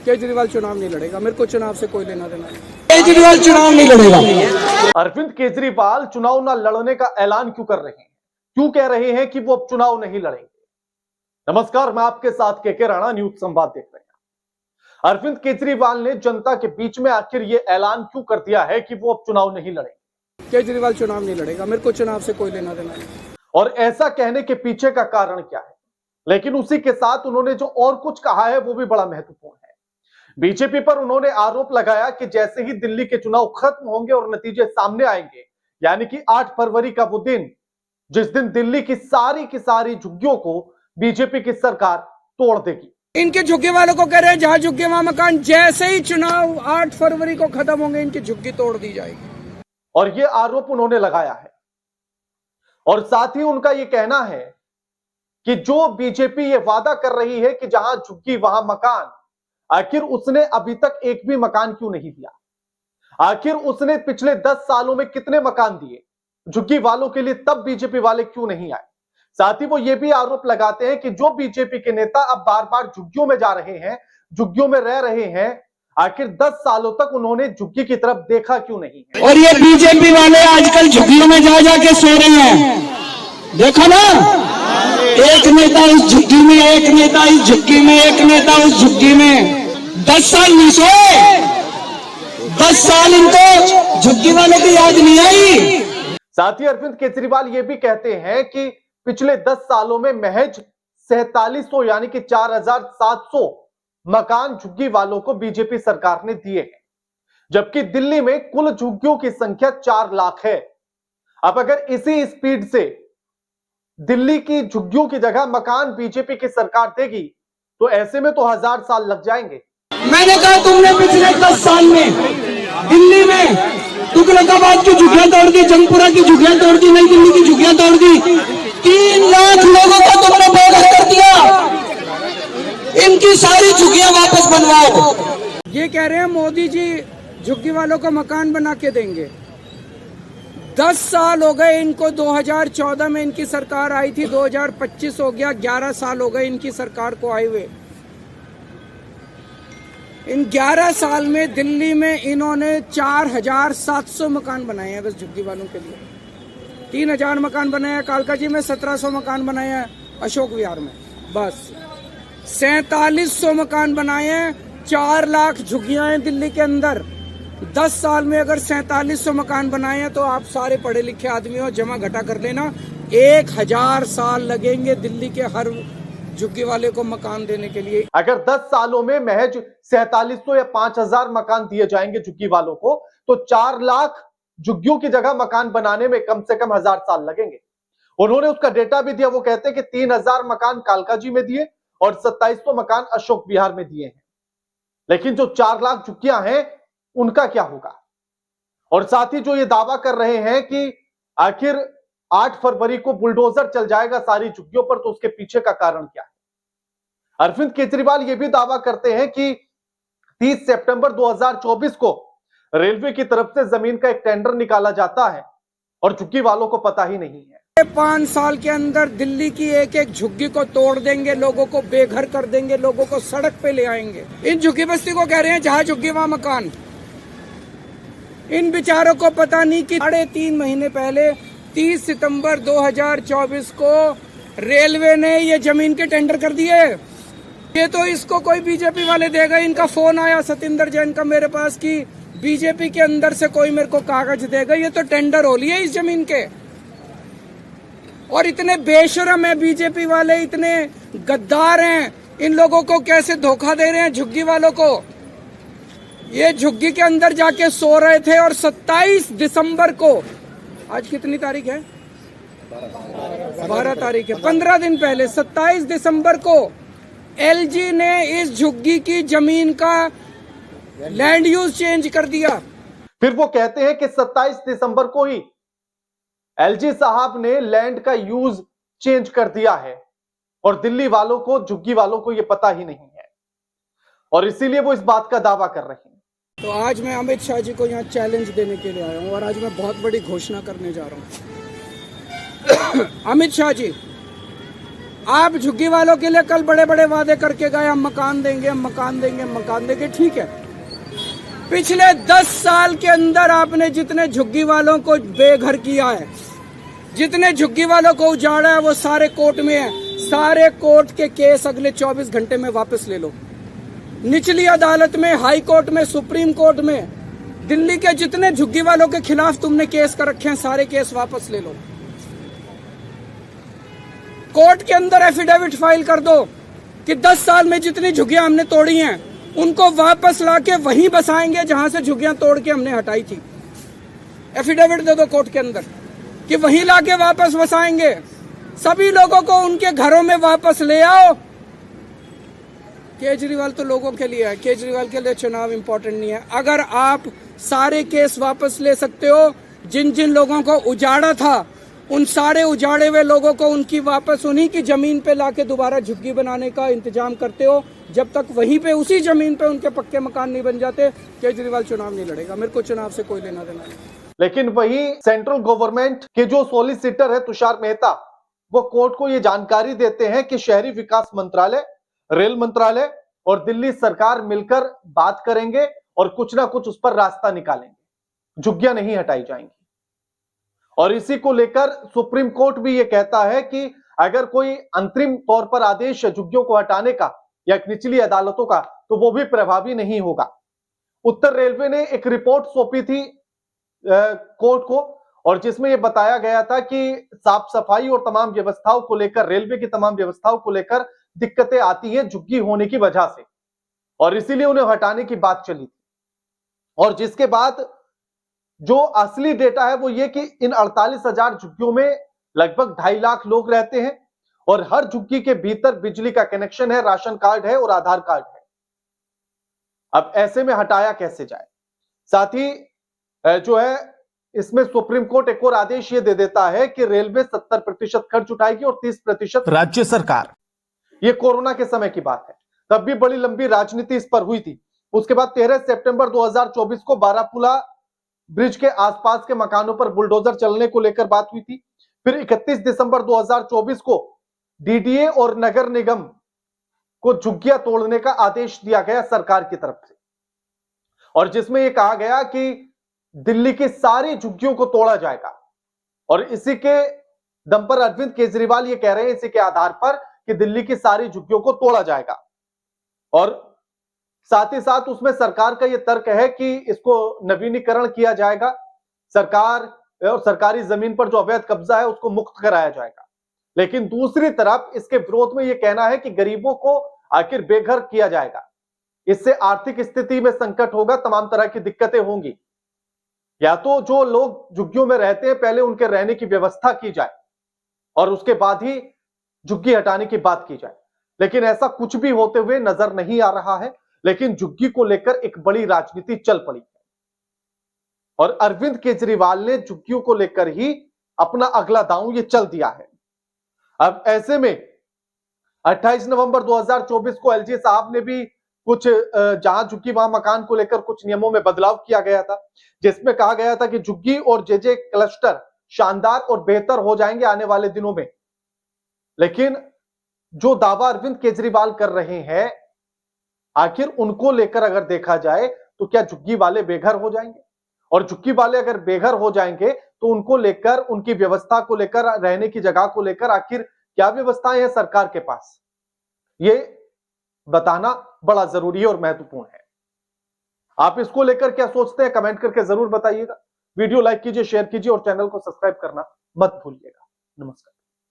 केजरीवाल चुनाव नहीं लड़ेगा, मेरे को चुनाव से कोई लेना देना नहीं। केजरीवाल चुनाव नहीं लड़ेगा। अरविंद केजरीवाल चुनाव न लड़ने का ऐलान क्यों कर रहे हैं? क्यों कह रहे हैं कि वो अब चुनाव नहीं लड़ेंगे? नमस्कार, मैं आपके साथ केके राणा, न्यूज संवाद देख रहे हैं। अरविंद केजरीवाल ने जनता के बीच में आखिर ये ऐलान क्यों कर दिया है कि वो अब चुनाव नहीं लड़ेंगे? केजरीवाल चुनाव नहीं लड़ेगा, मेरे को चुनाव से कोई लेना देना नहीं। और ऐसा कहने के पीछे का कारण क्या है? लेकिन उसी के साथ उन्होंने जो और कुछ कहा है वो भी बड़ा महत्वपूर्ण है। बीजेपी पर उन्होंने आरोप लगाया कि जैसे ही दिल्ली के चुनाव खत्म होंगे और नतीजे सामने आएंगे, यानी कि 8 फरवरी का वो दिन जिस दिन दिल्ली की सारी झुग्गियों को बीजेपी की सरकार तोड़ देगी। इनके झुग्गी वालों को कह रहे हैं जहां झुग्गी वहां मकान, जैसे ही चुनाव 8 फरवरी को खत्म होंगे इनकी झुग्गी तोड़ दी जाएगी। और ये आरोप उन्होंने लगाया है। और साथ ही उनका ये कहना है कि जो बीजेपी ये वादा कर रही है कि जहां झुग्गी वहां मकान, आखिर उसने अभी तक एक भी मकान क्यों नहीं दिया? आखिर उसने पिछले 10 सालों में कितने मकान दिए झुग्गी वालों के लिए? तब बीजेपी वाले क्यों नहीं आए? साथ ही वो ये भी आरोप लगाते हैं कि जो बीजेपी के नेता अब बार बार झुग्गियों में जा रहे हैं, झुग्गियों में रह रहे हैं, आखिर 10 सालों तक उन्होंने झुग्गी की तरफ देखा क्यों नहीं है? और ये बीजेपी वाले आजकल झुग्गियों में जा जाके सो रहे हैं, देखो ना। एक नेता इस झुग्गी में, एक नेता इस झुग्गी में, एक नेता उस झुग्गी में। 10 साल नहीं सोए, 10 साल इनको झुग्गी वाले की याद नहीं आई। साथ ही अरविंद केजरीवाल ये भी कहते हैं कि पिछले 10 सालों में महज 4700 यानी कि 4700 मकान झुग्गी वालों को बीजेपी सरकार ने दिए हैं, जबकि दिल्ली में कुल झुग्गियों की संख्या 4 लाख है। अब अगर इसी स्पीड से दिल्ली की झुग्गियों की जगह मकान बीजेपी की सरकार देगी तो ऐसे में तो 1000 साल लग जाएंगे। मैंने कहा तुमने पिछले 10 साल में दिल्ली में तुगलकाबाद की झुग्गियां तोड़ दी, जंगपुरा की झुग्गियां तोड़ दी, नई दिल्ली की झुग्गियां तोड़ दी, 3 लाख लोगों को तुमने बेघर कर दिया। इनकी सारी झुग्गियां वापस बनवाओ। ये कह रहे हैं मोदी जी झुग्गी वालों को मकान बना के देंगे। 10 साल हो गए इनको, 2014 में इनकी सरकार आई थी, 2025 हो गया, 11 साल हो गए इनकी सरकार को आए हुए। इन 11 साल में दिल्ली में इन्होंने 4700 मकान बनाए हैं बस झुग्गी वालों के लिए। 3000 मकान बनाए हैं कालका जी में, 1700 मकान बनाए हैं अशोक विहार में, बस 4700 मकान बनाए हैं। 4 लाख झुग्गियां हैं दिल्ली के अंदर। 10 साल में अगर 4700 मकान बनाए हैं तो आप सारे पढ़े लिखे आदमी हो, जमा घटा कर लेना, 1000 साल लगेंगे दिल्ली के हर झुग्गी वाले को मकान देने के लिए। अगर 10 सालों में महज 4700 या 5000 मकान दिए जाएंगे झुग्गी वालों को तो 4 लाख झुग्गियों की जगह मकान बनाने में कम से कम 1000 साल लगेंगे। उन्होंने उसका डेटा भी दिया। वो कहते हैं कि 3000 मकान कालका जी में दिए और 2700 मकान अशोक विहार में दिए हैं। लेकिन जो 4 लाख झुग्गियां हैं उनका क्या होगा? और साथ ही जो ये दावा कर रहे हैं कि आखिर 8 फरवरी को बुलडोजर चल जाएगा सारी झुग्गियों पर, तो उसके पीछे का कारण क्या है? अरविंद केजरीवाल ये भी दावा करते हैं कि 30 सितंबर 2024 को रेलवे की तरफ से जमीन का एक टेंडर निकाला जाता है और झुग्गी वालों को पता ही नहीं है। 5 साल के अंदर दिल्ली की एक एक झुग्गी को तोड़ देंगे, लोगों को बेघर कर देंगे, लोगों को सड़क पे ले आएंगे। इन झुग्गी बस्ती को कह रहे हैं जहां झुग्गी वहां मकान। इन बेचारों को पता नहीं कि 3.5 महीने पहले 30 सितंबर 2024 को रेलवे ने ये जमीन के टेंडर कर दिए। ये तो इसको कोई बीजेपी वाले देगा। इनका फोन आया सतिंदर जैन का मेरे पास कि बीजेपी के अंदर से कोई मेरे को कागज देगा। ये तो टेंडर हो लिए इस जमीन के। और इतने बेशरम है बीजेपी वाले, इतने गद्दार हैं, इन लोगों को कैसे धोखा दे रहे हैं झुग्गी वालों को। ये झुग्गी के अंदर जाके सो रहे थे और 27 दिसंबर को, आज कितनी तारीख है? 12 तारीख है। 15 दिन पहले 27 दिसंबर को एलजी ने इस झुग्गी की जमीन का लैंड यूज चेंज कर दिया। फिर वो कहते हैं कि 27 दिसंबर को ही एलजी साहब ने लैंड का यूज चेंज कर दिया है और दिल्ली वालों को, झुग्गी वालों को यह पता ही नहीं है और इसीलिए वो इस बात का दावा कर रहे हैं। तो आज मैं अमित शाह जी को यहाँ चैलेंज देने के लिए आया हूँ और आज मैं बहुत बड़ी घोषणा करने जा रहा हूँ। अमित शाह जी, आप झुग्गी वालों के लिए कल बड़े बड़े वादे करके गए, हम मकान देंगे, हम मकान देंगे, हम मकान देंगे, ठीक है। पिछले 10 साल के अंदर आपने जितने झुग्गी वालों को बेघर किया है, जितने झुग्गी वालों को उजाड़ा है, वो सारे कोर्ट में है। सारे कोर्ट के केस अगले 24 घंटे में वापस ले लो। निचली अदालत में, हाई कोर्ट में, सुप्रीम कोर्ट में, दिल्ली के जितने झुग्गी वालों के खिलाफ तुमने केस कर रखे हैं, सारे केस वापस ले लो। कोर्ट के अंदर एफिडेविट फाइल कर दो कि 10 साल में जितनी झुग्गियां हमने तोड़ी हैं, उनको वापस लाके वहीं बसाएंगे जहां से झुग्गियां तोड़ के हमने हटाई थी। एफिडेविट दे दो कोर्ट के अंदर कि वहीं लाके वापस बसाएंगे। सभी लोगों को उनके घरों में वापस ले आओ। केजरीवाल तो लोगों के लिए है, केजरीवाल के लिए चुनाव इंपॉर्टेंट नहीं है। अगर आप सारे केस वापस ले सकते हो, जिन जिन लोगों को उजाड़ा था, उन सारे उजाड़े हुए लोगों को उनकी वापस उन्हीं की जमीन पे लाके दोबारा झुग्गी बनाने का इंतजाम करते हो, जब तक वहीं पे उसी जमीन पे उनके पक्के मकान नहीं बन जाते, केजरीवाल चुनाव नहीं लड़ेगा। मेरे को चुनाव से कोई लेना देना नहीं। लेकिन वही सेंट्रल गवर्नमेंट के जो सॉलिसिटर है तुषार मेहता, वो कोर्ट को ये जानकारी देते हैं कि शहरी विकास मंत्रालय, रेल मंत्रालय और दिल्ली सरकार मिलकर बात करेंगे और कुछ ना कुछ उस पर रास्ता निकालेंगे, झुग्गियां नहीं हटाई जाएंगी। और इसी को लेकर सुप्रीम कोर्ट भी ये कहता है कि अगर कोई अंतरिम तौर पर आदेश है झुग्गियों को हटाने का या निचली अदालतों का, तो वो भी प्रभावी नहीं होगा। उत्तर रेलवे ने एक रिपोर्ट सौंपी थी कोर्ट को, और जिसमें यह बताया गया था कि साफ सफाई और तमाम व्यवस्थाओं को लेकर, रेलवे की तमाम व्यवस्थाओं को लेकर दिक्कतें आती हैं झुग्गी होने की वजह से, और इसीलिए उन्हें हटाने की बात चली थी। और जिसके बाद जो असली डेटा है वो ये कि इन 48,000 झुग्गियों में लगभग 2.5 लाख लोग रहते हैं और हर झुग्गी के भीतर बिजली का कनेक्शन है, राशन कार्ड है और आधार कार्ड है। अब ऐसे में हटाया कैसे जाए? साथ ही जो है इसमें सुप्रीम कोर्ट एक और आदेश ये दे देता है कि रेलवे 70% खर्च उठाएगी और 30% राज्य सरकार। ये कोरोना के समय की बात है, तब भी बड़ी लंबी राजनीति इस पर हुई थी। उसके बाद 13 सितंबर 2024 को बारापुला ब्रिज के आसपास के मकानों पर बुलडोजर चलने को लेकर बात हुई थी। फिर 31 दिसंबर 2024 को डीडीए और नगर निगम को झुग्गियां तोड़ने का आदेश दिया गया सरकार की तरफ से, और जिसमें यह कहा गया कि दिल्ली की सारी झुग्गियों को तोड़ा जाएगा। और इसी के दम पर अरविंद केजरीवाल ये कह रहे हैं, इसी के आधार पर, कि दिल्ली की सारी झुग्गियों को तोड़ा जाएगा। और साथ ही साथ उसमें सरकार का यह तर्क है कि इसको नवीनीकरण किया जाएगा, सरकार और सरकारी जमीन पर जो अवैध कब्जा है उसको मुक्त कराया जाएगा। लेकिन दूसरी तरफ इसके विरोध में यह कहना है कि गरीबों को आखिर बेघर किया जाएगा, इससे आर्थिक स्थिति में संकट होगा, तमाम तरह की दिक्कतें होंगी। या तो जो लोग झुग्गियों में रहते हैं पहले उनके रहने की व्यवस्था की जाए और उसके बाद ही झुग्गी हटाने की बात की जाए, लेकिन ऐसा कुछ भी होते हुए नजर नहीं आ रहा है। लेकिन झुग्गी को लेकर एक बड़ी राजनीति चल पड़ी है और अरविंद केजरीवाल ने झुग्गियों को लेकर ही अपना अगला दांव ये चल दिया है। अब ऐसे में 28 नवंबर 2024 को एलजी साहब ने भी कुछ जहां झुग्गी वहां मकान को लेकर कुछ नियमों में बदलाव किया गया था, जिसमें कहा गया था कि झुग्गी और जेजे क्लस्टर शानदार और बेहतर हो जाएंगे आने वाले दिनों में। लेकिन जो दावा अरविंद केजरीवाल कर रहे हैं, आखिर उनको लेकर अगर देखा जाए तो क्या झुग्गी वाले बेघर हो जाएंगे? और झुग्गी वाले अगर बेघर हो जाएंगे तो उनको लेकर, उनकी व्यवस्था को लेकर, रहने की जगह को लेकर आखिर क्या व्यवस्थाएं हैं सरकार के पास, ये बताना बड़ा जरूरी है और महत्वपूर्ण है। आप इसको लेकर क्या सोचते हैं, कमेंट करके जरूर बताइएगा। वीडियो लाइक कीजिए, शेयर कीजिए और चैनल को सब्सक्राइब करना मत भूलिएगा। नमस्कार।